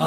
22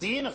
3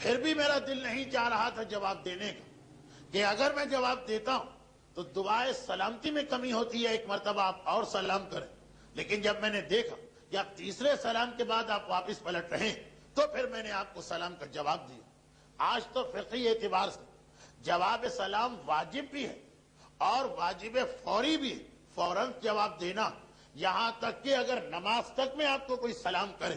پھر بھی میرا دل نہیں چاہ رہا تھا جواب دینے کا، کہ اگر میں جواب دیتا ہوں تو دعائے سلامتی میں کمی ہوتی ہے، ایک مرتبہ آپ اور سلام کریں، لیکن جب میں نے دیکھا کہ آپ تیسرے سلام کے بعد آپ واپس پلٹ رہے ہیں تو پھر میں نے آپ کو سلام کا جواب دیا۔ آج تو فقہی اعتبار سے جواب سلام واجب بھی ہے اور واجب فوری بھی ہے، فوراً جواب دینا، یہاں تک کہ اگر نماز تک میں آپ کو کوئی سلام کرے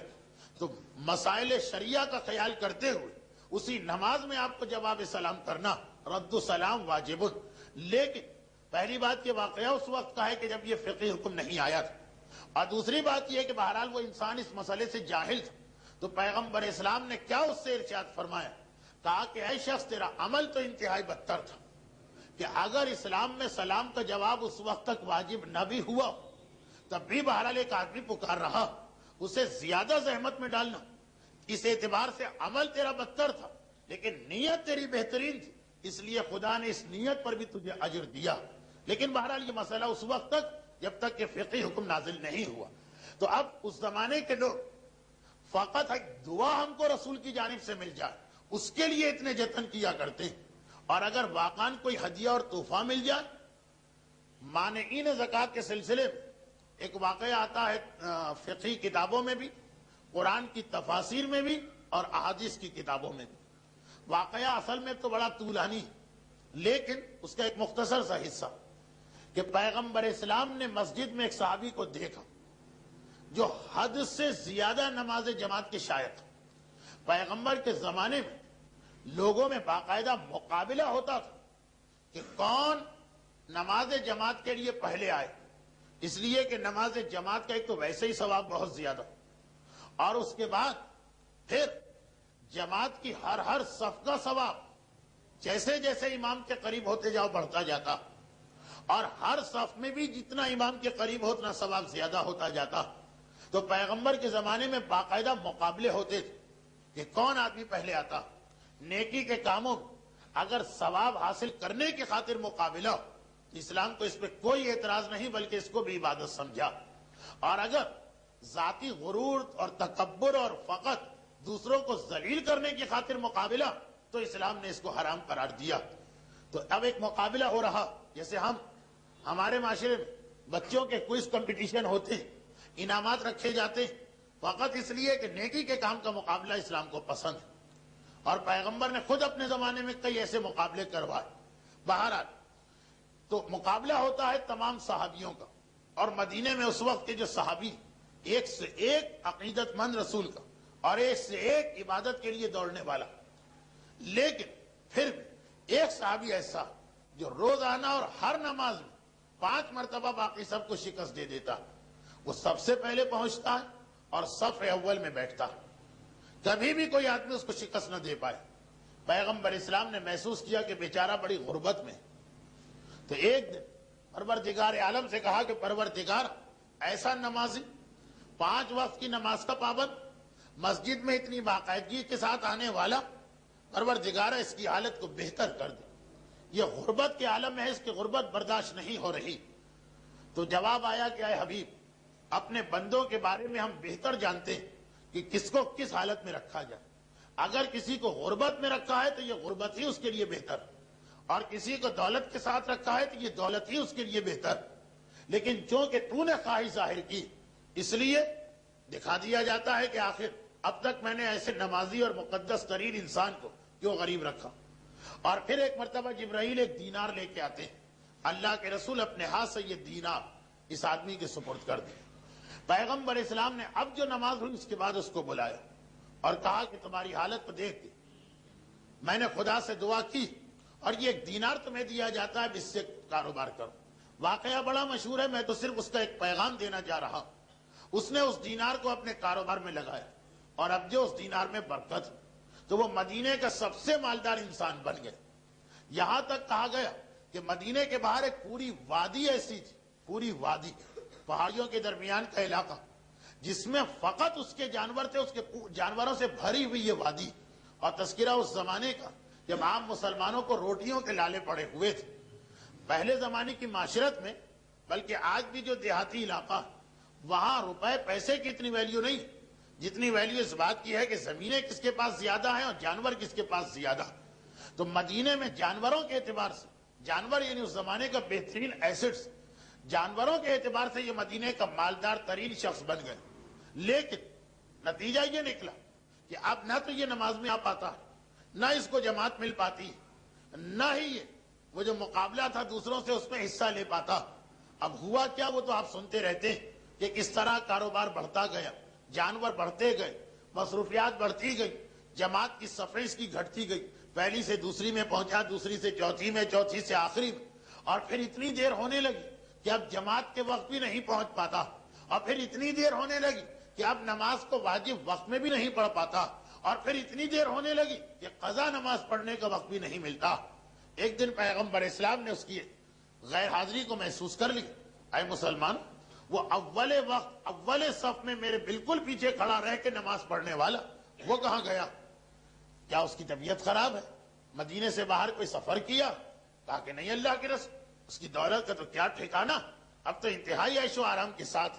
تو مسائل شریعہ کا خیال کرتے ہوئے اسی نماز میں آپ کو جواب سلام کرنا رد السلام واجب۔ لیکن پہلی بات یہ واقعہ اس وقت کا ہے کہ جب یہ فقہی حکم نہیں آیا تھا، اور دوسری بات یہ کہ بہرحال وہ انسان اس مسئلے سے جاہل تھا، تو پیغمبر اسلام نے کیا اس سے ارشاد فرمایا؟ کہا کہ اے شخص تیرا عمل تو انتہائی بدتر تھا، کہ اگر اسلام میں سلام کا جواب اس وقت تک واجب نہ بھی ہوا تب بھی بہرحال ایک آدمی پکار رہا، اسے زیادہ زحمت میں ڈالنا، اس اعتبار سے عمل تیرا بدتر تھا لیکن نیت تیری بہترین تھی، اس لیے خدا نے اس نیت پر بھی تجھے اجر دیا۔ لیکن بہرحال یہ مسئلہ اس وقت تک جب تک کہ فقہی حکم نازل نہیں ہوا۔ تو اب اس زمانے کے لوگ فقط ایک دعا ہم کو رسول کی جانب سے مل جائے اس کے لیے اتنے جتن کیا کرتے ہیں، اور اگر واقعاً کوئی ہدیہ اور تحفہ مل جائے، مانعین زکوٰۃ کے سلسلے میں ایک واقعہ آتا ہے فقہی کتابوں میں بھی، قرآن کی تفاسیر میں بھی اور احادیث کی کتابوں میں بھی۔ واقعہ اصل میں تو بڑا طولانی ہے لیکن اس کا ایک مختصر سا حصہ، کہ پیغمبر اسلام نے مسجد میں ایک صحابی کو دیکھا جو حد سے زیادہ نماز جماعت کے شائق۔ پیغمبر کے زمانے میں لوگوں میں باقاعدہ مقابلہ ہوتا تھا کہ کون نماز جماعت کے لیے پہلے آئے، اس لیے کہ نماز جماعت کا ایک تو ویسے ہی ثواب بہت زیادہ، اور اس کے بعد پھر جماعت کی ہر صف کا ثواب جیسے جیسے امام کے قریب ہوتے جاؤ بڑھتا جاتا، اور ہر صف میں بھی جتنا امام کے قریب ہو اتنا ثواب زیادہ ہوتا جاتا۔ تو پیغمبر کے زمانے میں باقاعدہ مقابلے ہوتے تھے کہ کون آدمی پہلے آتا۔ نیکی کے کاموں میں اگر ثواب حاصل کرنے کی خاطر مقابلہ ہو، اسلام کو اس پہ کوئی اعتراض نہیں بلکہ اس کو بھی عبادت سمجھا، اور اگر ذاتی غرور اور تکبر اور فقط دوسروں کو ذلیل کرنے کی خاطر مقابلہ، تو اسلام نے اس کو حرام قرار دیا۔ تو اب ایک مقابلہ ہو رہا، جیسے ہمارے معاشرے میں بچوں کے کوئز کمپٹیشن ہوتے ہیں، انعامات رکھے جاتے ہیں، فقط اس لیے کہ نیکی کے کام کا مقابلہ اسلام کو پسند ہے، اور پیغمبر نے خود اپنے زمانے میں کئی ایسے مقابلے کروائے۔ بہرحال تو مقابلہ ہوتا ہے تمام صحابیوں کا، اور مدینے میں اس وقت کے جو صحابی ایک سے ایک عقیدت مند رسول کا اور ایک سے ایک عبادت کے لیے دوڑنے والا، لیکن پھر بھی ایک صحابی ایسا جو روزانہ اور ہر نماز میں 5 مرتبہ باقی سب کو شکست دے دیتا، وہ سب سے پہلے پہنچتا ہے اور صف اول میں بیٹھتا ہے، کبھی بھی کوئی آدمی اس کو شکست نہ دے پائے۔ پیغمبر اسلام نے محسوس کیا کہ بیچارہ بڑی غربت میں، تو ایک دن پروردگار عالم سے کہا کہ پروردگار، ایسا نمازی 5 وقت کی نماز کا پابند، مسجد میں اتنی باقاعدگی کے ساتھ آنے والا، پروردگار اس کی حالت کو بہتر کر دے، یہ غربت کے عالم میں ہے، اس کی غربت برداشت نہیں ہو رہی۔ تو جواب آیا کہ اے حبیب، اپنے بندوں کے بارے میں ہم بہتر جانتے ہیں کہ کس کو کس حالت میں رکھا جائے۔ اگر کسی کو غربت میں رکھا ہے تو یہ غربت ہی اس کے لیے بہتر، اور کسی کو دولت کے ساتھ رکھا ہے تو یہ دولت ہی اس کے لیے بہتر، لیکن چونکہ تو نے خواہش ظاہر کی اس لیے دکھا دیا جاتا ہے کہ آخر اب تک میں نے ایسے نمازی اور مقدس ترین انسان کو کیوں غریب رکھا۔ اور پھر ایک مرتبہ جبرائیل ایک دینار لے کے آتے ہیں، اللہ کے رسول اپنے ہاتھ سے یہ دینار اس آدمی کے سپرد کر دیں۔ پیغمبر اسلام نے اب جو نماز ہوئی اس کے بعد اس کو بلایا اور کہا کہ تمہاری حالت کو دیکھ کے میں نے خدا سے دعا کی، اور یہ ایک دینار تمہیں دیا جاتا ہے، اس سے کاروبار کرو۔ واقعہ بڑا مشہور ہے، میں تو صرف اس کا ایک پیغام دینا چاہ رہا ہوں۔ اس نے اس دینار کو اپنے کاروبار میں لگایا، اور اب جو اس دینار میں برکت ہے تو وہ مدینے کا سب سے مالدار انسان بن گئے۔ یہاں تک کہا گیا کہ مدینے کے باہر ایک پوری وادی ایسی تھی، پوری وادی پہاڑیوں کے درمیان کا علاقہ جس میں فقط اس کے جانور تھے، اس کے جانوروں سے بھری ہوئی یہ وادی، اور تذکرہ اس زمانے کا جب عام مسلمانوں کو روٹیوں کے لالے پڑے ہوئے تھے۔ پہلے زمانے کی معاشرت میں، بلکہ آج بھی جو دیہاتی علاقہ وہاں روپے پیسے کی اتنی ویلیو نہیں، جتنی ویلیو اس بات کی ہے کہ زمینیں کس کے پاس زیادہ ہیں اور جانور کس کے پاس زیادہ. تو مدینے میں جانوروں کے اعتبار سے، جانور یعنی اس زمانے کا بہترین ایسٹس، جانوروں کے اعتبار سے یہ مدینے کا مالدار ترین شخص بن گئے. لیکن نتیجہ یہ نکلا کہ اب نہ تو یہ نماز میں آ پاتا، نہ اس کو جماعت مل پاتی، نہ ہی یہ وہ جو مقابلہ تھا دوسروں سے اس میں حصہ لے پاتا. اب ہوا کیا وہ تو آپ سنتے رہتے ہیں کہ کس طرح کاروبار بڑھتا گیا، جانور بڑھتے گئے، مصروفیات بڑھتی گئی، جماعت کی صفیں اس کی گھٹتی گئی، پہلی سے دوسری میں پہنچا، دوسری سے چوتھی میں، چوتھی سے آخری میں، اور پھر اتنی دیر ہونے لگی کہ اب جماعت کے وقت بھی نہیں پہنچ پاتا، اور پھر اتنی دیر ہونے لگی کہ اب نماز کو واجب وقت میں بھی نہیں پڑھ پاتا، اور پھر اتنی دیر ہونے لگی کہ قضا نماز پڑھنے کا وقت بھی نہیں ملتا. ایک دن پیغمبر اسلام نے اس کی غیر حاضری کو محسوس کر لی. اے مسلمان، وہ اول وقت اول صف میں میرے بالکل پیچھے کھڑا رہ کے نماز پڑھنے والا وہ کہاں گیا؟ کیا اس کی طبیعت خراب ہے؟ مدینے سے باہر کوئی سفر کیا؟ کہا کہ نہیں اللہ کے رسول، اس کی دولت کا تو کیا ٹھکانا، اب تو انتہائی عیش و آرام کے ساتھ.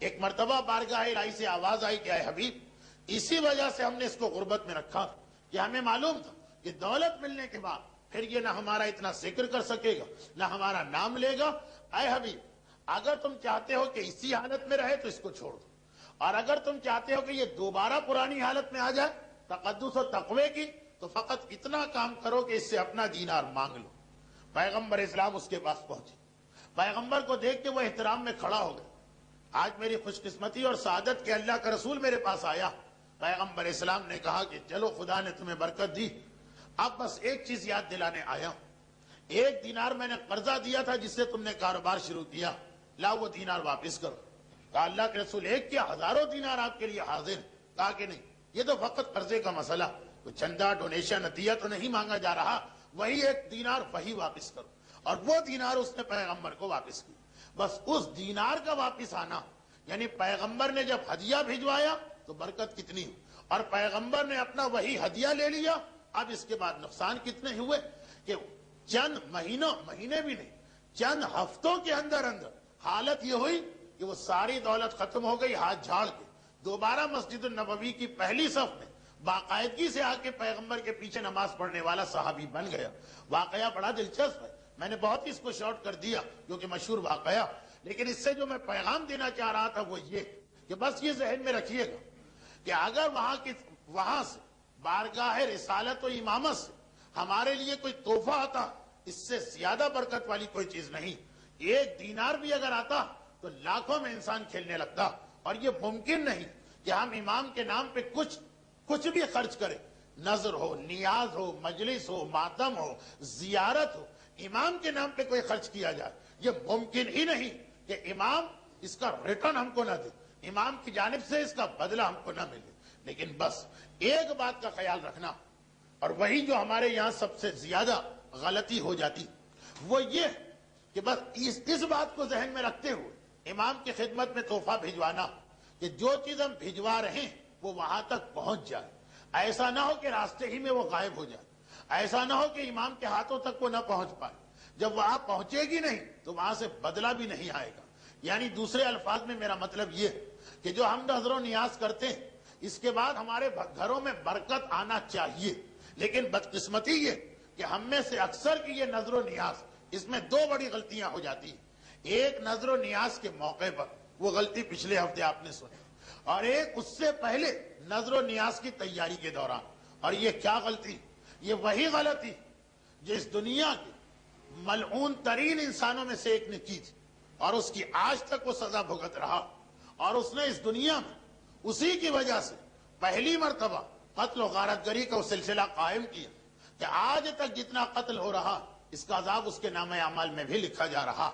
ایک مرتبہ بارگاہ الہی سے آواز آئی کہ اے حبیب، اسی وجہ سے ہم نے اس کو غربت میں رکھا کہ ہمیں معلوم تھا کہ دولت ملنے کے بعد پھر یہ نہ ہمارا اتنا ذکر کر سکے گا، نہ ہمارا نام لے گا. اے حبیب، اگر تم چاہتے ہو کہ اسی حالت میں رہے تو اس کو چھوڑ دو، اور اگر تم چاہتے ہو کہ یہ دوبارہ پرانی حالت میں آ جائے تقدس و تقوی کی، تو فقط اتنا کام کرو کہ اس سے اپنا دینار مانگ لو. پیغمبر اسلام اس کے پاس پہنچے، پیغمبر کو دیکھ کے وہ احترام میں کھڑا ہو گیا. آج میری خوش قسمتی اور سعادت کہ اللہ کا رسول میرے پاس آیا. پیغمبر اسلام نے کہا کہ چلو خدا نے تمہیں برکت دی، اب بس ایک چیز یاد دلانے آیا ہوں. 1 دینار میں نے قرضہ دیا تھا جس سے تم نے کاروبار شروع کیا، لا وہ دینار واپس کرو. کہا اللہ کے رسول 1 کیا ہزاروں دینار آپ کے لیے حاضر. کہا کہ نہیں، یہ تو فقط قرضے کا مسئلہ، کوئی چندہ ڈونیشن عطیہ تو نہیں مانگا جا رہا، وہی 1 دینار وہی واپس کرو. اور وہ دینار اس نے پیغمبر کو واپس کی. بس اس دینار کا واپس آنا، یعنی پیغمبر نے جب ہدیہ بھجوایا تو برکت کتنی ہو، اور پیغمبر نے اپنا وہی ہدیہ لے لیا. اب اس کے بعد نقصان کتنے ہوئے کہ چند مہینے بھی نہیں، چند ہفتوں کے اندر حالت یہ ہوئی کہ وہ ساری دولت ختم ہو گئی. ہاتھ جھاڑ کے دوبارہ مسجد النبوی کی پہلی صف میں باقاعدگی سے آ کے پیغمبر کے پیچھے نماز پڑھنے والا صحابی بن گیا. واقعہ بڑا دلچسپ ہے، میں نے بہت اس کو شارٹ کر دیا کیونکہ مشہور واقعہ، لیکن اس سے جو میں پیغام دینا چاہ رہا تھا وہ یہ کہ بس یہ ذہن میں رکھیے گا کہ اگر وہاں سے بارگاہ رسالت و امامت سے ہمارے لیے کوئی تحفہ آتا، اس سے زیادہ برکت والی کوئی چیز نہیں. 1 دینار بھی اگر آتا تو لاکھوں میں انسان کھیلنے لگتا. اور یہ ممکن نہیں کہ ہم امام کے نام پہ کچھ بھی خرچ کریں، نظر ہو، نیاز ہو، مجلس ہو، ماتم ہو، زیارت ہو، امام کے نام پہ کوئی خرچ کیا جائے. یہ ممکن ہی نہیں کہ امام اس کا ریٹرن ہم کو نہ دے، امام کی جانب سے اس کا بدلہ ہم کو نہ ملے. لیکن بس ایک بات کا خیال رکھنا، اور وہی جو ہمارے یہاں سب سے زیادہ غلطی ہو جاتی وہ یہ کہ بس اس بات کو ذہن میں رکھتے ہوئے امام کی خدمت میں تحفہ بھجوانا کہ جو چیز ہم بھجوا رہے ہیں وہ وہاں تک پہنچ جائے. ایسا نہ ہو کہ راستے ہی میں وہ غائب ہو جائے، ایسا نہ ہو کہ امام کے ہاتھوں تک وہ نہ پہنچ پائے. جب وہاں پہنچے گی نہیں تو وہاں سے بدلہ بھی نہیں آئے گا. یعنی دوسرے الفاظ میں میرا مطلب یہ کہ جو ہم نظر و نیاز کرتے ہیں اس کے بعد ہمارے گھروں میں برکت آنا چاہیے. لیکن بدقسمتی یہ کہ ہم میں سے اکثر کی یہ نظر و نیاز، اس میں 2 بڑی غلطیاں ہو جاتی ہیں. ایک نظر و نیاز کے موقع پر، وہ غلطی پچھلے ہفتے آپ نے سنی، اور ایک اس سے پہلے نظر و نیاز کی تیاری کے دوران. اور یہ کیا غلطی؟ یہ وہی غلطی جو اس دنیا کے ملعون ترین انسانوں میں سے ایک نے کی تھی، اور اس کی آج تک وہ سزا بھگت رہا. اور اس نے اس دنیا میں اسی کی وجہ سے پہلی مرتبہ قتل و غارت گری کا وہ سلسلہ قائم کیا کہ آج تک جتنا قتل ہو رہا اس کا عذاب اس کے نامہ اعمال میں بھی لکھا جا رہا.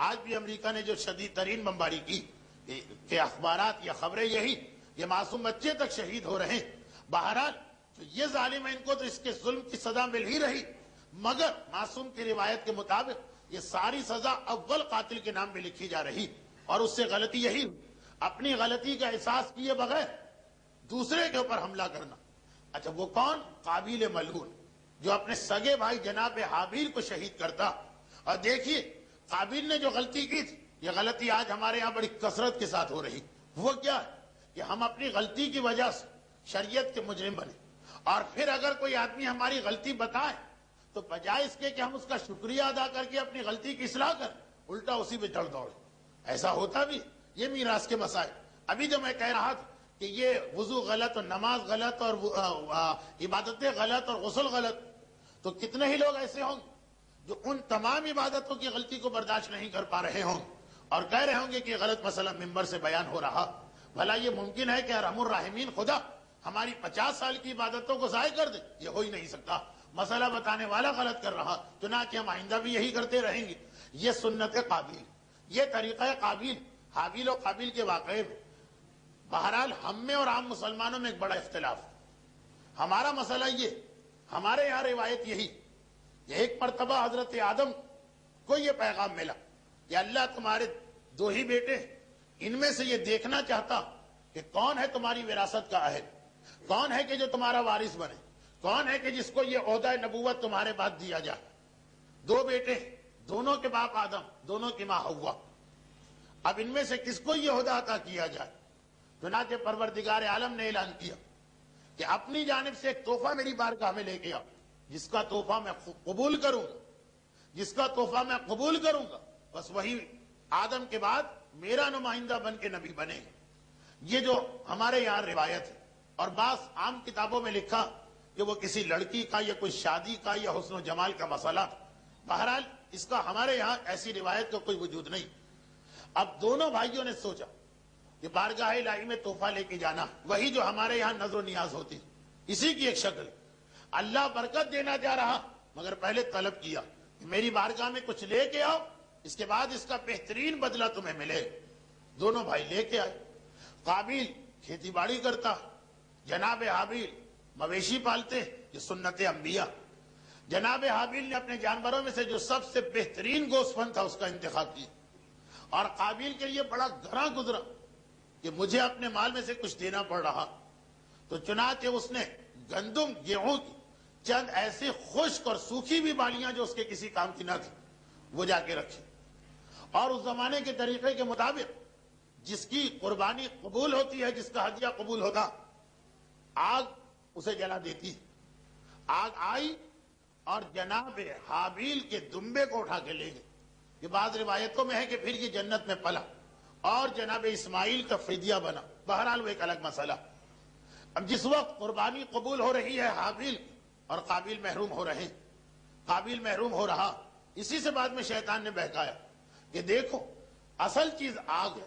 آج بھی امریکہ نے جو شدید ترین بمباری کی کہ اخبارات یا خبریں یہی، یہ معصوم بچے تک شہید ہو رہے ہیں. بہرحال یہ ظالم ہے، ان کو تو اس کے ظلم کی سزا مل ہی رہی، مگر معصوم کی روایت کے مطابق یہ ساری سزا اول قاتل کے نام پہ لکھی جا رہی. اور اس سے غلطی یہی، اپنی غلطی کا احساس کیے بغیر دوسرے کے اوپر حملہ کرنا. اچھا وہ کون؟ قابیل ملعون، جو اپنے سگے بھائی جناب حابیل کو شہید کرتا. اور دیکھیے قابیل نے جو غلطی کی تھی، یہ غلطی آج ہمارے یہاں بڑی کثرت کے ساتھ ہو رہی. وہ کیا ہے کہ ہم اپنی غلطی کی وجہ سے شریعت کے مجرم بنے، اور پھر اگر کوئی آدمی ہماری غلطی بتائے تو بجائے اس کے کہ ہم اس کا شکریہ ادا کر کے اپنی غلطی کی اصلاح کریں، الٹا اسی پہ چڑھ دوڑے۔ ایسا ہوتا بھی، یہ میراث کے مسائل۔ ابھی جو میں کہہ رہا تھا کہ یہ وضو غلط اور نماز غلط اور عبادتیں غلط اور غسل غلط، تو کتنے ہی لوگ ایسے ہوں گے جو ان تمام عبادتوں کی غلطی کو برداشت نہیں کر پا رہے ہوں اور کہہ رہے ہوں گے کہ غلط مسئلہ ممبر سے بیان ہو رہا۔ بھلا یہ ممکن ہے کہ ارحم الراحمین خدا ہماری 50 سال کی عبادتوں کو ضائع کر دے؟ یہ ہو ہی نہیں سکتا۔ مسئلہ بتانے والا غلط کر رہا، چنانچہ ہم آئندہ بھی یہی کرتے رہیں گے۔ یہ سنت قابیل، یہ طریقہ قابیل، حابیل و قابیل کے واقعے میں بہرحال ہم میں اور عام مسلمانوں میں ایک بڑا اختلاف ہے۔ ہمارا مسئلہ یہ، ہمارے یہاں روایت یہی کہ ایک مرتبہ حضرت آدم کو یہ پیغام ملا کہ اللہ تمہارے 2 ہی بیٹے، ان میں سے یہ دیکھنا چاہتا کہ کون ہے تمہاری وراثت کا اہل، کون ہے کہ جو تمہارا وارث بنے، کون ہے کہ جس کو یہ عہدہ نبوت تمہارے بعد دیا جائے۔ 2 بیٹے، دونوں کے باپ آدم، دونوں کی ماں حوا، اب ان میں سے کس کو یہ عہدہ عطا کیا جائے؟ چنانچہ پروردگار عالم نے اعلان کیا کہ اپنی جانب سے ایک تحفہ میری بارگاہ میں لے کے آؤ، جس کا تحفہ میں قبول کروں گا، جس کا تحفہ میں قبول کروں گا، بس وہی آدم کے بعد میرا نمائندہ بن کے نبی بنے گا۔ یہ جو ہمارے یہاں روایت ہے، اور بعض عام کتابوں میں لکھا کہ وہ کسی لڑکی کا یا کوئی شادی کا یا حسن و جمال کا مسئلہ تھا۔ بہرحال اس کا ہمارے یہاں ایسی روایت کا کوئی وجود نہیں۔ اب دونوں بھائیوں نے سوچا کہ بارگاہ الہی میں تحفہ لے کے جانا، وہی جو ہمارے یہاں نظر و نیاز ہوتی، اسی کی ایک شکل۔ اللہ برکت دینا جا رہا، مگر پہلے طلب کیا کہ میری بارگاہ میں کچھ لے کے آؤ، اس کے بعد اس کا بہترین بدلہ تمہیں ملے۔ دونوں بھائی لے کے آئے۔ قابیل کھیتی باڑی کرتا، جناب حابیل مویشی پالتے، یہ سنت انبیاء۔ جناب حابیل نے اپنے جانوروں میں سے جو سب سے بہترین گوسفند تھا اس کا انتخاب کیا، اور قابیل کے لیے بڑا گھراں گزرا کہ مجھے اپنے مال میں سے کچھ دینا پڑ رہا، تو چنانچہ اس نے گندم گیہوں کی چند ایسی خشک اور سوکھی بھی بالیاں جو اس کے کسی کام کی نہ تھی وہ جا کے رکھی، اور اس زمانے کے طریقے کے مطابق جس کی قربانی قبول ہوتی ہے، جس کا ہدیہ قبول ہوتا، آگ اسے جلا دیتی۔ آگ آئی اور جناب حابیل کے دمبے کو اٹھا کے لے گئے۔ یہ بعض روایتوں میں ہے کہ پھر یہ جنت میں پلا اور جناب اسماعیل کا فدیہ بنا۔ بہرحال وہ ایک الگ مسئلہ۔ اب جس وقت قربانی قبول ہو رہی ہے حابیل اور قابیل محروم ہو رہے ہیں، قابیل محروم ہو رہا، اسی سے بعد میں شیطان نے بہکایا کہ دیکھو اصل چیز آگ ہے،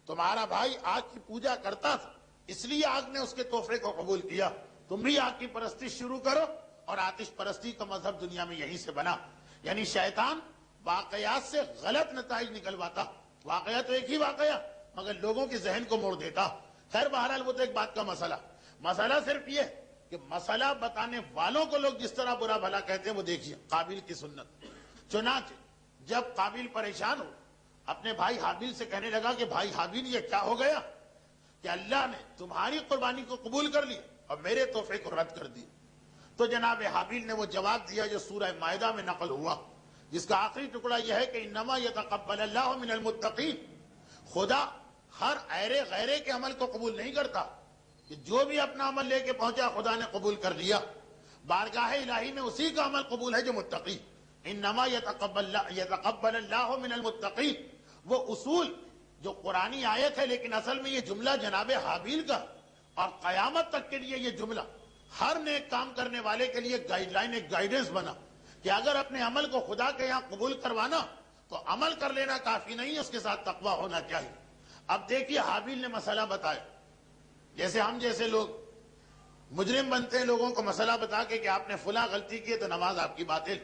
تمہارا بھائی آگ کی پوجا کرتا تھا، اس لیے آگ نے اس کے تحفے کو قبول کیا، تم بھی آگ کی پرستی شروع کرو، اور آتش پرستی کا مذہب دنیا میں یہیں سے بنا۔ یعنی شیطان واقعات سے غلط نتائج نکلواتا، واقعہ تو ایک ہی واقعہ مگر لوگوں کے ذہن کو موڑ دیتا۔ خیر بہرحال وہ تو ایک بات کا مسئلہ صرف یہ کہ مسئلہ بتانے والوں کو لوگ جس طرح برا بھلا کہتے ہیں وہ دیکھیے قابیل کی سنت۔ چنانچہ جب قابیل پریشان ہو، اپنے بھائی حابیل سے کہنے لگا کہ بھائی حابیل یہ کیا ہو گیا کہ اللہ نے تمہاری قربانی کو قبول کر لی اور میرے تحفے کو رد کر دی؟ تو جناب حابیل نے وہ جواب دیا جو سورہ مائدہ میں نقل ہوا، جس کا آخری ٹکڑا یہ ہے کہ انما یتقبل اللہ من المتقین، خدا ہر ایرے غیرے کے عمل کو قبول نہیں کرتا، کہ جو بھی اپنا عمل لے کے پہنچا خدا نے قبول کر لیا۔ بارگاہ الہی میں اسی کا عمل قبول ہے جو متقی۔ انما یتقبل اللہ من المتقین، وہ اصول جو قرآنی آیت ہے، لیکن اصل میں یہ جملہ جناب حابیل کا، اور قیامت تک کے لیے یہ جملہ ہر نیک کام کرنے والے کے لیے گائیڈ لائن، ایک گائیڈنس بنا کہ اگر اپنے عمل کو خدا کے یہاں قبول کروانا تو عمل کر لینا کافی نہیں، اس کے ساتھ تقویٰ ہونا چاہیے۔ اب دیکھیے حابیل نے مسئلہ بتایا، جیسے ہم جیسے لوگ مجرم بنتے ہیں لوگوں کو مسئلہ بتا کے کہ آپ نے فلاں غلطی کی ہے تو نماز آپ کی باطل،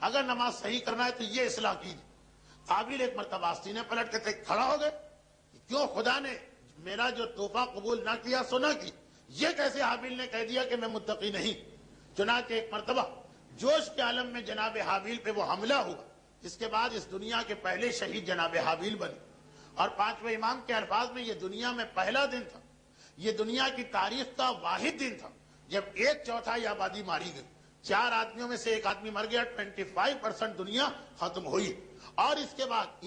اگر نماز صحیح کرنا ہے تو یہ اصلاح کیجیے۔ قابیل ایک مرتبہ آستینیں پلٹ کے کھڑا ہو گئے، کیوں خدا نے میرا جو تحفہ قبول نہ کیا سو نہ کی، یہ کیسے حابیل نے کہہ دیا کہ میں متقی نہیں؟ چنانچہ ایک مرتبہ جوش کے عالم میں جناب حابیل پہ وہ حملہ ہوا، جس کے بعد اس دنیا کے پہلے شہید جناب حابیل بنے، اور 5ویں امام کے الفاظ میں یہ دنیا میں پہلا دن تھا، یہ دنیا کی تاریخ کا واحد دن تھا جب 1/4 آبادی ماری گئی، 4 آدمیوں میں سے 1 آدمی مر گیا، 25% دنیا ختم ہوئی، اور اس کے بعد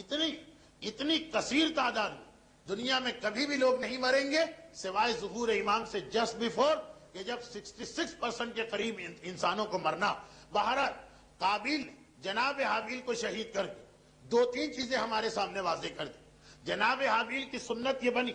اتنی کثیر تعداد میں دنیا میں کبھی بھی لوگ نہیں مریں گے سوائے ظہور امام سے جسٹ بیفور، کہ جب 66% کے قریب انسانوں کو مرنا۔ بہرحال قابیل نے جناب حابیل کو شہید کر کے دو تین چیزیں ہمارے سامنے واضح کر دی۔ جناب حابیل کی سنت یہ بنی،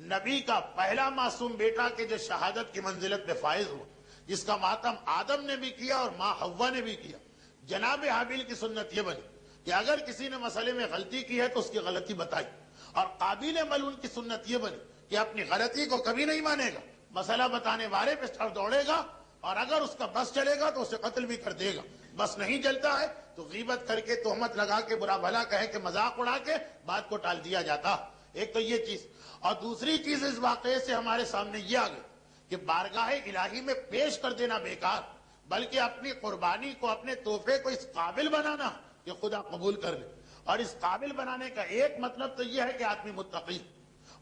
نبی کا پہلا معصوم بیٹا کہ جو شہادت کی منزلت میں فائز ہوا، جس کا ماتم آدم نے بھی کیا اور ماں حوا نے بھی کیا۔ جناب حابیل کی سنت یہ بنی کہ اگر کسی نے مسئلے میں غلطی کی ہے تو اس کی غلطی بتائی، اور قابیل ملعون کی سنت یہ بنی کہ اپنی غلطی کو کبھی نہیں مانے گا، مسئلہ بتانے والے پہ چڑھ دوڑے گا، اور اگر اس کا بس چلے گا تو اسے قتل بھی کر دے گا۔ بس نہیں چلتا ہے تو غیبت کر کے، تہمت لگا کے، برا بھلا کہہ کے، مذاق اڑا کے بات کو ٹال دیا جاتا۔ ایک تو یہ چیز، اور دوسری چیز اس واقعے سے ہمارے سامنے یہ آ گئی کہ بارگاہ الہی میں پیش کر دینا بیکار، بلکہ اپنی قربانی کو، اپنے تحفے کو اس قابل بنانا کہ خدا قبول کر لے۔ اور اس قابل بنانے کا ایک مطلب تو یہ ہے کہ آدمی متقی،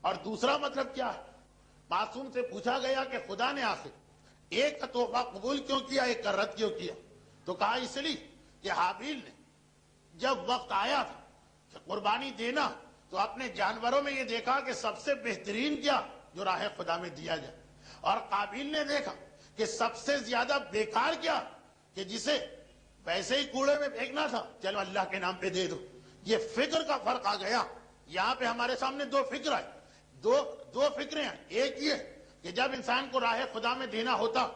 اور دوسرا مطلب کیا ہے؟ معصوم سے پوچھا گیا کہ خدا نے آخر ایک کا تحفہ قبول کیوں کیا، ایک کا رد کیوں کیا؟ تو کہا اس لیے کہ حابیل نے جب وقت آیا تھا کہ قربانی دینا تو اپنے جانوروں میں یہ دیکھا کہ سب سے بہترین کیا جو راہ خدا میں دیا جائے، اور قابیل نے دیکھا کہ سب سے زیادہ بیکار کیا کہ جسے ویسے ہی کوڑے میں پھینکنا تھا، چلو اللہ کے نام پہ دے دو۔ یہ فکر کا فرق آ گیا۔ یہاں پہ ہمارے سامنے دو فکر آئے، دو فکریں ہیں۔ ایک یہ کہ جب انسان کو راہ خدا میں دینا ہوتا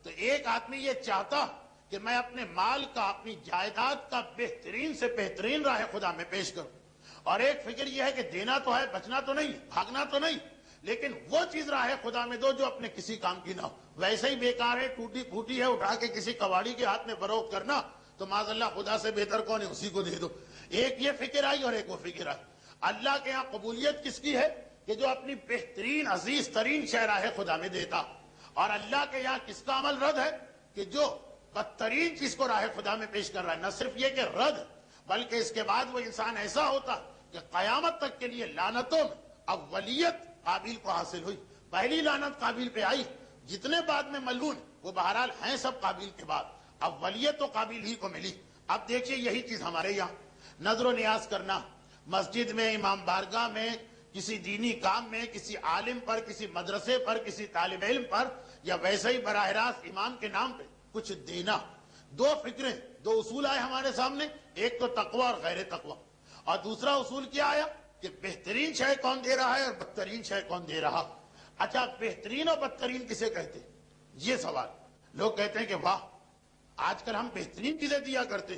تو ایک آدمی یہ چاہتا کہ میں اپنے مال کا، اپنی جائیداد کا بہترین سے بہترین راہ خدا میں پیش کروں، اور ایک فکر یہ ہے کہ دینا تو ہے، بچنا تو نہیں، بھاگنا تو نہیں، لیکن وہ چیز راہ خدا میں دو جو اپنے کسی کام کی نہ ہو، ویسے ہی بیکار ہے، ٹوٹی پھوٹی ہے، اٹھا کے کسی کباڑی کے ہاتھ میں فروخت کرنا، تو معاذ اللہ خدا سے بہتر کون ہے، اسی کو دے دو۔ ایک یہ فکر آئی اور ایک وہ فکر آئی۔ اللہ کے ہاں قبولیت کس کی ہے کہ جو اپنی بہترین عزیز ترین شے راہ خدا میں دیتا، اور اللہ کے یہاں کس کا عمل رد ہے کہ جو بدترین چیز کو راہ خدا میں پیش کر رہا ہے۔ نہ صرف یہ کہ رد، بلکہ اس کے بعد وہ انسان ایسا ہوتا کہ قیامت تک کے لیے لعنتوں میں اولیت قابیل کو حاصل ہوئی۔ پہلی لعنت قابیل پہ آئی، جتنے بعد میں ملعون وہ بہرحال ہیں سب قابیل کے بعد، اولیت تو قابیل ہی کو ملی۔ اب دیکھیے یہی چیز ہمارے یہاں نظر و نیاز کرنا، مسجد میں، امام بارگاہ میں، کسی دینی کام میں، کسی عالم پر، کسی مدرسے پر، کسی طالب علم پر، یا ویسے ہی براہ راست امام کے نام پہ کچھ دینا۔ دو فکریں، دو اصول آئے ہمارے سامنے، ایک تو تقوی اور غیر تقوی، اور دوسرا اصول کیا آیا کہ بہترین شے کون دے رہا ہے اور بدترین شے کون دے رہا۔ اچھا بہترین اور بدترین کسے کہتے ہیں؟ یہ سوال۔ لوگ کہتے ہیں کہ واہ آج کل ہم بہترین چیزیں دیا کرتے،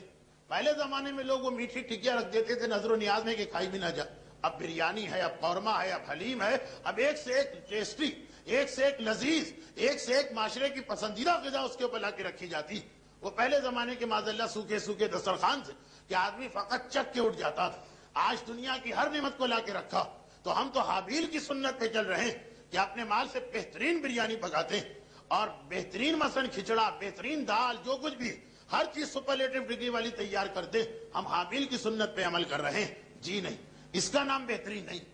پہلے زمانے میں لوگ وہ میٹھی ٹکیاں رکھ دیتے تھے نظر و نیاز میں کہ کھائی بھی نہ جائے۔ اب بریانی ہے، اب قورمہ ہے، اب حلیم ہے، اب ایک سے ایک ٹیسٹی، ایک سے ایک لذیذ، ایک سے ایک معاشرے کی پسندیدہ غذا اس کے اوپر لا کے رکھی جاتی۔ وہ پہلے زمانے کے معاذ اللہ سوکھے سوکھے دسترخوان سے کہ آدمی فقط چک کے اٹھ جاتا تھا۔ آج دنیا کی ہر نعمت کو لا کے رکھا، تو ہم تو حابیل کی سنت پہ چل رہے ہیں کہ اپنے مال سے بہترین بریانی پکاتے ہیں، اور بہترین مثلا کھچڑا، بہترین دال، جو کچھ بھی ہر چیز سپرلیٹو ڈگری والی تیار کرتے۔ ہم حابیل کی سنت پہ عمل کر رہے ہیں؟ جی نہیں، اس کا نام بہترین نہیں۔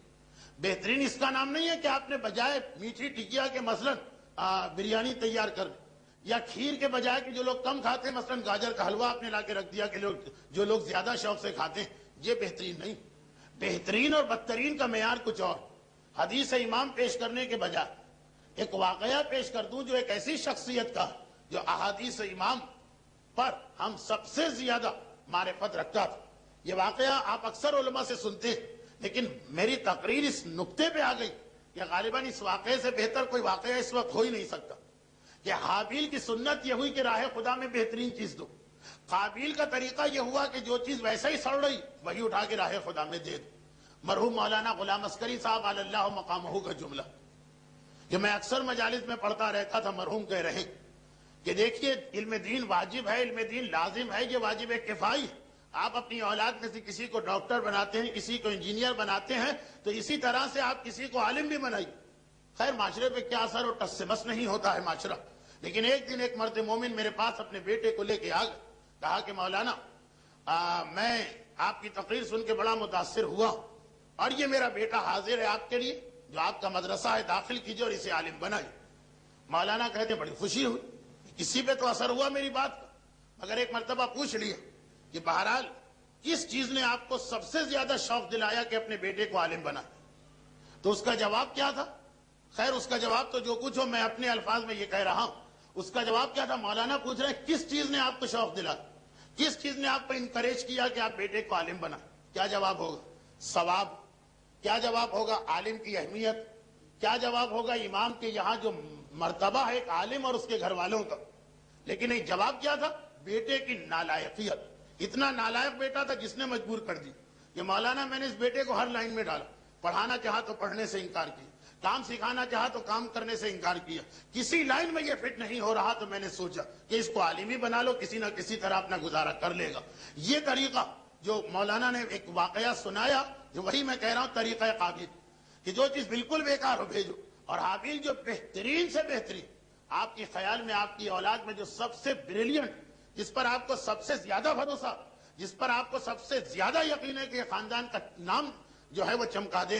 بہترین اس کا نام نہیں ہے کہ آپ نے بجائے میٹھی ٹکیا کے مثلا بریانی تیار کر، یا کھیر کے بجائے کہ جو لوگ کم کھاتے ہیں مثلا گاجر کا حلوہ آپ نے لا کے رکھ دیا کہ جو لوگ زیادہ شوق سے کھاتے ہیں۔ یہ بہترین نہیں۔ بہترین اور بدترین کا معیار کچھ اور۔ حدیث امام پیش کرنے کے بجائے ایک واقعہ پیش کر دوں جو ایک ایسی شخصیت کا جو احادیث امام پر ہم سب سے زیادہ معرفت رکھتا تھا۔ یہ واقعہ آپ اکثر علماء سے سنتے ہیں، لیکن میری تقریر اس نقطے پہ آ گئی کہ غالباً اس واقعے سے بہتر کوئی واقعہ اس وقت ہو ہی نہیں سکتا کہ حابیل کی سنت یہ ہوئی کہ راہ خدا میں بہترین چیز دو، قابیل کا طریقہ یہ ہوا کہ جو چیز ویسے ہی سڑ رہی وہی اٹھا کے راہ خدا میں دے دو۔ مرحوم مولانا غلام عسکری صاحب علی اللہ مقامہ کا جملہ کہ میں اکثر مجالس میں پڑھتا رہتا تھا، مرحوم کہہ رہے کہ دیکھیے علم دین واجب ہے، علم دین لازم ہے، یہ واجب کفائی ہے۔ آپ اپنی اولاد میں سے کسی کو ڈاکٹر بناتے ہیں، کسی کو انجینئر بناتے ہیں، تو اسی طرح سے آپ کسی کو عالم بھی بنائیے۔ خیر معاشرے پہ کیا اثر اور ٹس سے بس نہیں ہوتا ہے معاشرہ۔ لیکن ایک دن ایک مرد مومن میرے پاس اپنے بیٹے کو لے کے آ گئے، کہا کہ مولانا میں آپ کی تقریر سن کے بڑا متاثر ہوا، اور یہ میرا بیٹا حاضر ہے آپ کے لیے، جو آپ کا مدرسہ ہے داخل کیجیے اور اسے عالم بنائیے۔ مولانا کہتے بڑی خوشی ہوئی، کسی پہ تو اثر ہوا میری بات کا، مگر ایک مرتبہ پوچھ لیا کہ بہرحال کس چیز نے آپ کو سب سے زیادہ شوق دلایا کہ اپنے بیٹے کو عالم بنائے؟ تو اس کا جواب کیا تھا؟ خیر اس کا جواب تو جو کچھ ہو، میں اپنے الفاظ میں یہ کہہ رہا ہوں، اس کا جواب کیا تھا؟ مولانا پوچھ رہے ہیں کس چیز نے آپ کو شوق دلا، کس چیز نے آپ کو انکریج کیا کہ آپ بیٹے کو عالم بنا؟ کیا جواب ہوگا؟ ثواب۔ کیا جواب ہوگا؟ عالم کی اہمیت۔ کیا جواب ہوگا؟ امام کے یہاں جو مرتبہ ہے ایک عالم اور اس کے گھر والوں کا۔ لیکن ایک جواب کیا تھا؟ بیٹے کی نالائقیت۔ اتنا نالائق بیٹا تھا جس نے مجبور کر دی کہ مولانا میں نے اس بیٹے کو ہر لائن میں ڈالا، پڑھانا چاہا تو پڑھنے سے انکار کیا، کام سکھانا چاہا تو کام کرنے سے انکار کیا، کسی لائن میں یہ فٹ نہیں ہو رہا تو میں نے سوچا کہ اس کو عالم ہی بنا لو، کسی نہ کسی طرح اپنا گزارا کر لے گا۔ یہ طریقہ جو مولانا نے ایک واقعہ سنایا، جو وہی میں کہہ رہا ہوں طریقہ قابل، کہ جو چیز بالکل بیکار ہو بھیجو، اور حابیل جو بہترین سے بہترین، آپ کے خیال میں آپ کی اولاد میں جو سب سے بریلینٹ، جس پر آپ کو سب سے زیادہ بھروسہ، جس پر آپ کو سب سے زیادہ یقین ہے کہ خاندان کا نام جو ہے وہ چمکا دے،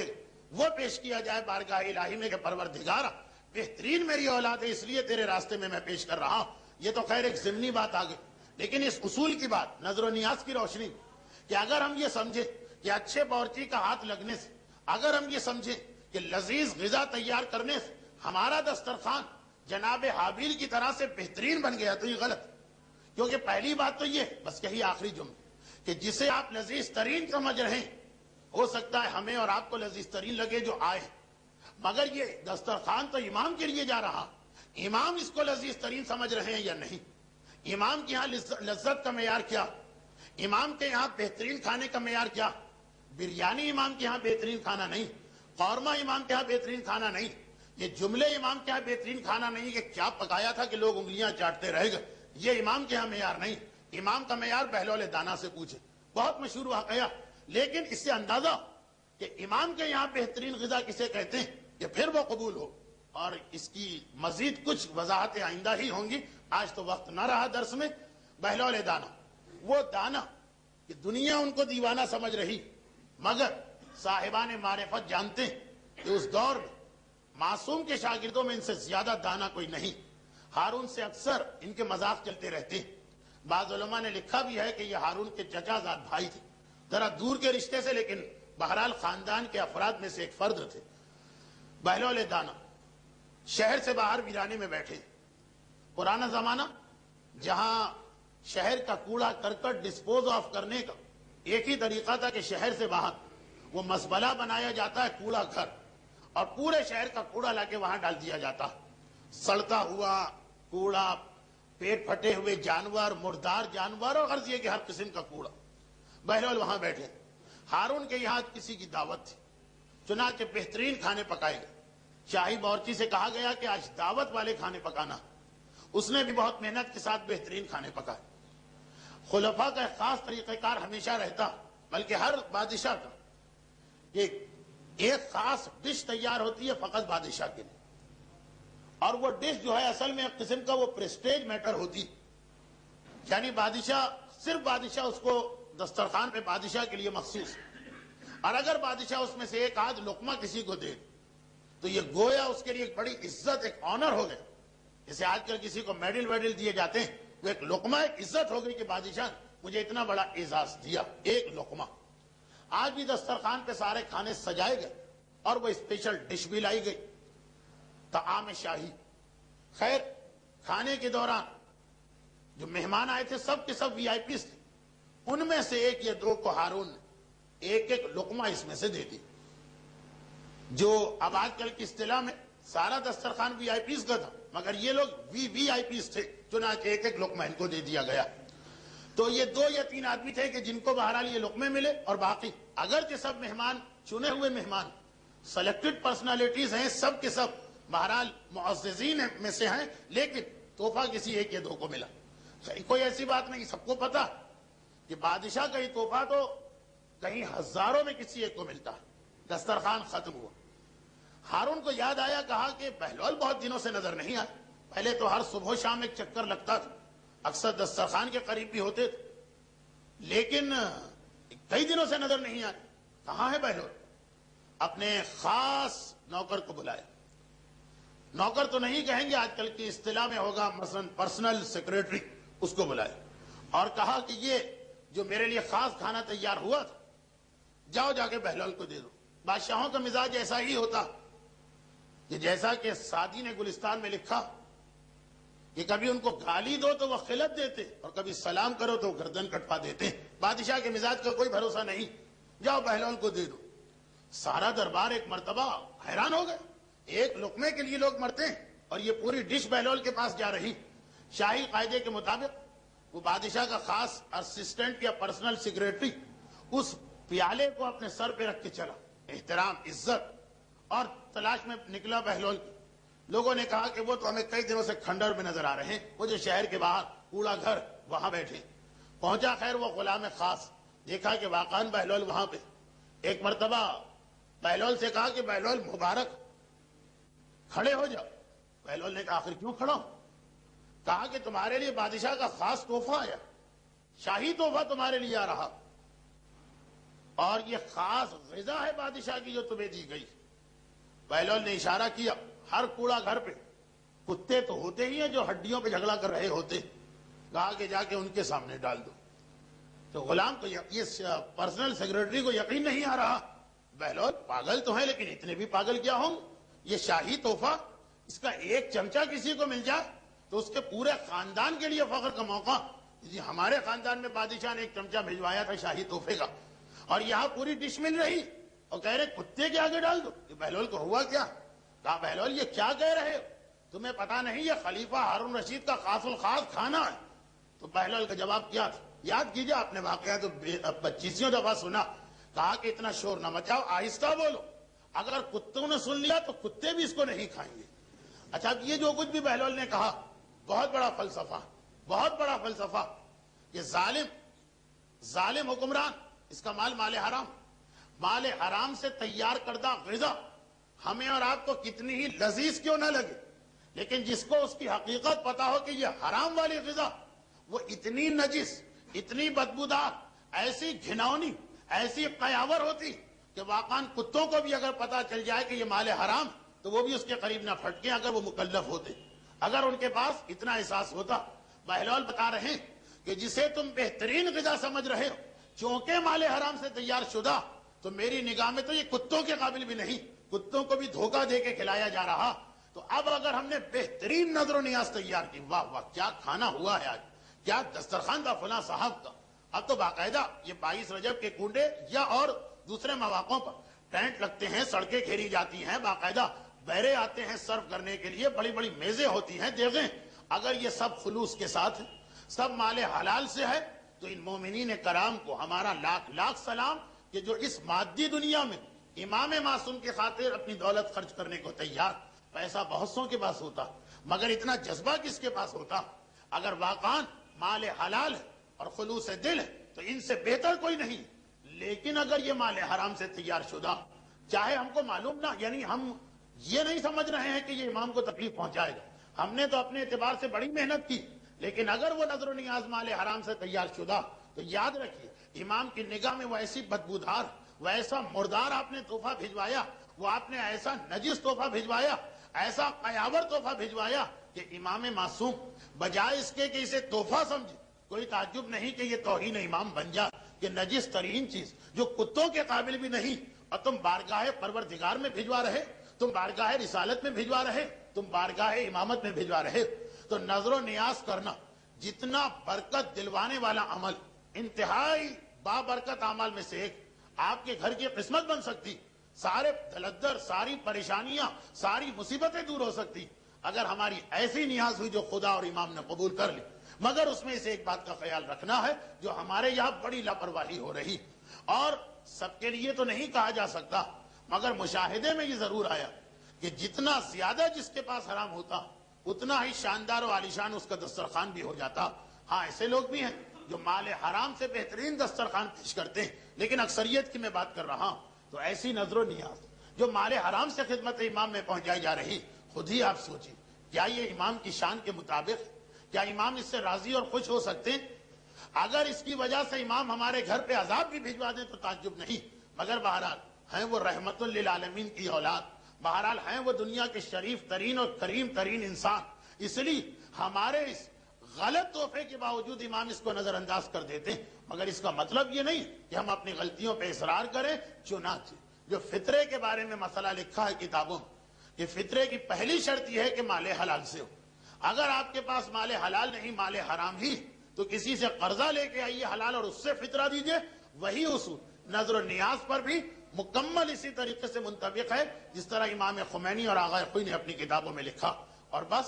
وہ پیش کیا جائے بارگاہ الہی میں کہ پروردگارا بہترین میری اولاد ہے، اس لیے تیرے راستے میں پیش کر رہا ہوں۔ یہ تو خیر ایک ضمنی بات آگے، لیکن اس اصول کی بات نظر و نیاز کی روشنی کہ اگر ہم یہ سمجھیں کہ اچھے باورچی کا ہاتھ لگنے سے، اگر ہم یہ سمجھیں کہ لذیذ غذا تیار کرنے سے ہمارا دسترخوان جناب حابیل کی طرح سے بہترین بن گیا، تو یہ غلط۔ کیونکہ پہلی بات تو یہ، بس یہی آخری جملہ، کہ جسے آپ لذیذ ترین سمجھ رہے ہیں، ہو سکتا ہے ہمیں اور آپ کو لذیذ ترین لگے جو آئے، مگر یہ دسترخوان تو امام کے لیے جا رہا، امام اس کو لذیذ ترین سمجھ رہے ہیں یا نہیں؟ امام کے یہاں لذت کا معیار کیا؟ امام کے یہاں بہترین کھانے کا معیار کیا؟ بریانی امام کے یہاں بہترین کھانا نہیں، قورمہ امام کے یہاں بہترین کھانا نہیں، یہ جملے امام کے یہاں بہترین کھانا نہیں کہ کیا پکایا تھا کہ لوگ انگلیاں چاٹتے رہ گئے، یہ امام کے یہاں معیار نہیں۔ امام کا معیار بہلول دانا سے پوچھے، بہت مشہور واقعہ، لیکن اس سے اندازہ کہ امام کے یہاں بہترین غذا کسے کہتے ہیں کہ پھر وہ قبول ہو۔ اور اس کی مزید کچھ وضاحتیں آئندہ ہی ہوں گی، آج تو وقت نہ رہا درس میں۔ بہلول دانا، وہ دانا کہ دنیا ان کو دیوانہ سمجھ رہی، مگر صاحبان معرفت جانتے ہیں کہ اس دور میں معصوم کے شاگردوں میں ان سے زیادہ دانا کوئی نہیں۔ ہارون سے اکثر ان کے مذاق چلتے رہتے ہیں، بعض علماء نے لکھا بھی ہے کہ یہ ہارون کے چچا زاد بھائی تھے، ذرا دور کے رشتے سے، لیکن بہرحال خاندان کے افراد میں سے ایک فرد تھے۔ بہلول دانا شہر سے باہر ویرانے میں بیٹھے، پرانا زمانہ جہاں شہر کا کوڑا کرکٹ ڈسپوز آف کرنے کا ایک ہی طریقہ تھا کہ شہر سے باہر وہ مزبلہ بنایا جاتا ہے، کوڑا گھر، اور پورے شہر کا کوڑا لا کے وہاں ڈال دیا جاتا، سڑتا ہوا کوڑا، پیٹ پھٹے ہوئے جانور، مردار جانور، اور غرض یہ کہ ہر قسم کا کوڑا۔ بہلول وہاں بیٹھے، ہارون کے یہاں کسی کی دعوت تھی، چنانچہ بہترین کھانے پکائے گئے۔ شاہی باورچی سے کہا گیا کہ آج دعوت والے کھانے پکانا، اس نے بھی بہت محنت کے ساتھ بہترین کھانے پکائے۔ خلفاء کا ایک خاص طریقہ کار ہمیشہ رہتا، بلکہ ہر بادشاہ کا ایک خاص ڈش تیار ہوتی ہے فقط بادشاہ کے لیے، اور وہ ڈش جو ہے اصل میں ایک قسم کا وہ پریسٹیج میٹر ہوتی، یعنی بادشاہ، صرف بادشاہ اس کو دسترخوان پہ بادشاہ کے لیے مخصوص، اور اگر بادشاہ اس میں سے ایک آدھ لقمہ کسی کو دے تو یہ گویا اس کے لیے ایک بڑی عزت، ایک آنر ہو گئے۔ جیسے آج کل کسی کو میڈل ویڈل دیے جاتے ہیں، وہ ایک لقمہ ایک عزت ہو گئی کہ بادشاہ مجھے اتنا بڑا اعزاز دیا، ایک لقمہ۔ آج بھی دسترخوان پہ سارے کھانے سجائے گئے اور وہ اسپیشل ڈش بھی لائی گئی، طعام شاہی۔ خیر کھانے کے دوران جو مہمان آئے تھے سب کے سب وی آئی پیز تھے، ان میں سے ایک یا دو کو ہارون نے ایک ایک لقمہ اس میں سے دے دی، جو اب آج کل کی اصطلاح میں سارا دسترخوان وی آئی پیز کا تھا، مگر یہ لوگ وی آئی پیز تھے، چنانچہ ایک ایک لقمہ ان کو دے دیا گیا۔ تو یہ 2 یا 3 آدمی تھے کہ جن کو بہرحال یہ لقمے ملے، اور باقی اگرچہ سب مہمان چنے ہوئے مہمان سلیکٹڈ پرسنالٹیز ہیں، سب کے سب بہرحال معززین میں سے ہیں، لیکن تحفہ کسی ایک یا دو کو ملا۔ کوئی ایسی بات نہیں، سب کو پتا کہ بادشاہ کا ہی تحفہ تو کہیں ہزاروں میں کسی ایک کو ملتا ہے۔ دسترخوان ختم ہوا، ہارون کو یاد آیا، کہا کہ بہلول بہت دنوں سے نظر نہیں آئے، پہلے تو ہر صبح و شام ایک چکر لگتا تھا، اکثر دسترخوان کے قریب بھی ہوتے تھے، لیکن کئی دنوں سے نظر نہیں آئے، کہاں ہے بہلول؟ اپنے خاص نوکر کو بلایا، نوکر تو نہیں کہیں گے، آج کل کی اصطلاح میں ہوگا مثلا پرسنل سیکریٹری، اس کو بلایا اور کہا کہ یہ جو میرے لیے خاص کھانا تیار ہوا تھا، جاؤ جا کے بہلول کو دے دو۔ بادشاہوں کا مزاج ایسا ہی ہوتا کہ جیسا کہ سعدی نے گلستان میں لکھا کہ کبھی ان کو گالی دو تو وہ خلت دیتے اور کبھی سلام کرو تو وہ گردن کٹوا دیتے. بادشاہ کے مزاج کا کوئی بھروسہ نہیں. جاؤ بہلول کو دے دو. سارا دربار ایک مرتبہ حیران ہو گئے. ایک لقمے کے لیے لوگ مرتے ہیں اور یہ پوری ڈش بہلول کے پاس جا رہی. شاہی قاعدے کے مطابق وہ بادشاہ کا خاص اسسٹنٹ یا پرسنل سیکریٹری اس پیالے کو اپنے سر پہ رکھ کے چلا. احترام، عزت اور تلاش میں نکلا بہلول. لوگوں نے کہا کہ وہ تو ہمیں کئی دنوں سے کھنڈر میں نظر آ رہے ہیں، وہ جو شہر کے باہر کوڑا گھر وہاں بیٹھے. پہنچا خیر وہ غلام خاص، دیکھا کہ واقعاً بہلول وہاں پہ. ایک مرتبہ بہلول سے کہا کہ بہلول مبارک کھڑے ہو جاؤ. بہلول نے کہا آخر کیوں کھڑا ہوں؟ کہا کہ تمہارے لیے بادشاہ کا خاص تحفہ آیا، شاہی تحفہ تمہارے لیے آ رہا، اور یہ خاص غذا ہے بادشاہ کی جو تمہیں دی گئی. بہلول نے اشارہ کیا ہر کوڑا گھر پہ کتے تو ہوتے ہی ہیں جو ہڈیوں پہ جھگڑا کر رہے ہوتے. کہا کہ جا کے ان کے سامنے ڈال دو. تو غلام کو یہ پرسنل سیکریٹری کو یقین نہیں آ رہا. بہلول پاگل تو ہیں لیکن اتنے بھی پاگل کیا ہوں؟ یہ شاہی تحفہ، اس کا ایک چمچہ کسی کو مل جائے تو اس کے پورے خاندان کے لیے فخر کا موقع. جی ہمارے خاندان میں بادشاہ نے ایک چمچہ بھجوایا تھا شاہی تحفے کا، اور یہاں پوری ڈش مل رہی اور کہہ رہے کتے کے آگے ڈال دو. کہ بہلول کو ہوا کیا؟ کہا بہلول یہ کیا کہہ رہے ہو؟ تمہیں پتا نہیں یہ خلیفہ ہارون رشید کا خاص الخاص کھانا ہے. تو بہلول کا جواب کیا تھا؟ یاد کیجئے، آپ نے واقعہ تو 25 دفعہ سنا. کہا کہ اتنا شور نہ مچاؤ، آہستہ بولو، اگر کتوں نے سن لیا تو کتے بھی اس کو نہیں کھائیں گے. اچھا یہ جو کچھ بھی بہلول نے کہا بہت بڑا فلسفہ، بہت بڑا فلسفہ. یہ ظالم حکمران، اس کا مال حرام، مال حرام سے تیار کردہ غذا ہمیں اور آپ کو کتنی ہی لذیذ کیوں نہ لگے، لیکن جس کو اس کی حقیقت پتا ہو کہ یہ حرام والی غذا وہ اتنی نجس، اتنی بدبودار، ایسی گھناؤنی، ایسی قیاور ہوتی کہ واقعاً کتوں کو بھی اگر پتا چل جائے کہ یہ مال حرام تو وہ بھی اس کے قریب نہ پھٹکیں اگر وہ مکلف ہوتے، اگر ان کے پاس اتنا احساس ہوتا. بہلول بتا رہے ہیں کہ جسے تم بہترین غذا سمجھ رہے ہو چونکہ مال حرام سے تیار شدہ، تو میری نگاہ میں تو یہ کتوں کے قابل بھی نہیں، کتوں کو بھی دھوکہ دے کے کھلایا جا رہا. تو اب اگر ہم نے بہترین نظر و نیاز تیار کی، واہ واہ کیا کھانا ہوا ہے آج، کیا دسترخوان تھا فلاں صاحب کا. اب تو باقاعدہ یہ 22 رجب کے کنڈے یا اور دوسرے مواقعوں پر ٹینٹ لگتے ہیں، سڑکیں گھیری جاتی ہیں، باقاعدہ بہرے آتے ہیں سرو کرنے کے لیے، بڑی بڑی میزیں ہوتی ہیں، دیگیں. اگر یہ سب خلوص کے ساتھ ہے، سب مال حلال سے ہے، تو ان مومنین کرام کو ہمارا لاکھ لاکھ سلام کہ جو اس مادی دنیا میں امام معصوم کی خاطر اپنی دولت خرچ کرنے کو تیار. پیسہ بہت سو کے پاس ہوتا مگر اتنا جذبہ کس کے پاس ہوتا؟ اگر واقعاً مال حلال ہے اور خلوص دل ہے تو ان سے بہتر کوئی نہیں. لیکن اگر یہ مال حرام سے تیار شدہ، چاہے ہم کو معلوم نہ، یعنی ہم یہ نہیں سمجھ رہے ہیں کہ یہ امام کو تکلیف پہنچائے گا، ہم نے تو اپنے اعتبار سے بڑی محنت کی، لیکن اگر وہ نظر و نیاز مال حرام سے تیار شدہ تو یاد رکھیے امام کی نگاہ میں وہ ایسی بدبودار، وہ ایسا مردار آپ نے تحفہ بھجوایا، وہ آپ نے ایسا نجس تحفہ بھجوایا، ایسا قیاور تحفہ بھجوایا کہ امام معصوم بجائے اس کے کہ اسے تحفہ سمجھے، کوئی تعجب نہیں کہ یہ توہین امام بن جائے کہ نجس ترین چیز جو کتوں کے قابل بھی نہیں، اور تم بارگاہ پروردگار میں بھجوا رہے، تم بارگاہ رسالت میں بھجوا رہے، تم بارگاہ امامت میں بھجوا رہے. تو نظر و نیاز کرنا جتنا برکت دلوانے والا عمل، انتہائی بابرکت اعمال میں سے ایک، آپ کے گھر کی قسمت بن سکتی، سارے دلدر، ساری پریشانیاں، ساری مصیبتیں دور ہو سکتی اگر ہماری ایسی نیاز ہوئی جو خدا اور امام نے قبول کر لی. مگر اس میں سے ایک بات کا خیال رکھنا ہے جو ہمارے یہاں بڑی لاپرواہی ہو رہی، اور سب کے لیے تو نہیں کہا جا سکتا، مگر مشاہدے میں یہ ضرور آیا کہ جتنا زیادہ جس کے پاس حرام ہوتا اتنا ہی شاندار و عالیشان اس کا دسترخوان بھی ہو جاتا. ہاں ایسے لوگ بھی ہیں جو مال حرام سے بہترین دسترخوان پیش کرتے ہیں، لیکن اکثریت کی میں بات کر رہا ہوں. تو ایسی نظر و نیاز جو مال حرام سے خدمت امام میں پہنچائی جا رہی، خود ہی آپ سوچیں کیا یہ امام کی شان کے مطابق؟ کیا امام اس سے راضی اور خوش ہو سکتے ہیں؟ اگر اس کی وجہ سے امام ہمارے گھر پہ عذاب بھی بھجوا دیں تو تعجب نہیں، مگر بہرحال ہیں وہ رحمت للعالمین کی اولاد، بہرحال ہیں وہ دنیا کے شریف ترین اور کریم ترین انسان. اس لیے ہمارے اس غلط تحفے کے باوجود امام اس کو نظر انداز کر دیتے ہیں، مگر اس کا مطلب یہ نہیں کہ ہم اپنی غلطیوں پہ اصرار کریں. چنانچہ جو فطرے کے بارے میں مسئلہ لکھا ہے کتابوں میں کہ فطرے کی پہلی شرط یہ ہے کہ مال حلال سے ہو. اگر آپ کے پاس مال حلال نہیں، مال حرام ہی، تو کسی سے قرضہ لے کے آئیے حلال اور اس سے فطرہ دیجئے. وہی اصول نظر و نیاز پر بھی مکمل اسی طریقے سے منطبق ہے جس طرح امام خمینی اور آغا خوئی نے اپنی کتابوں میں لکھا. اور بس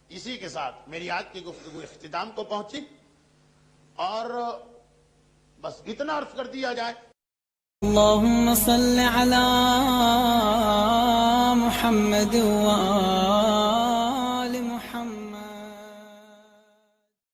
اسی کے ساتھ میری آج کی گفتگو اختتام کو پہنچی، اور بس اتنا عرض کر دیا جائے. اللهم صل على محمد وآل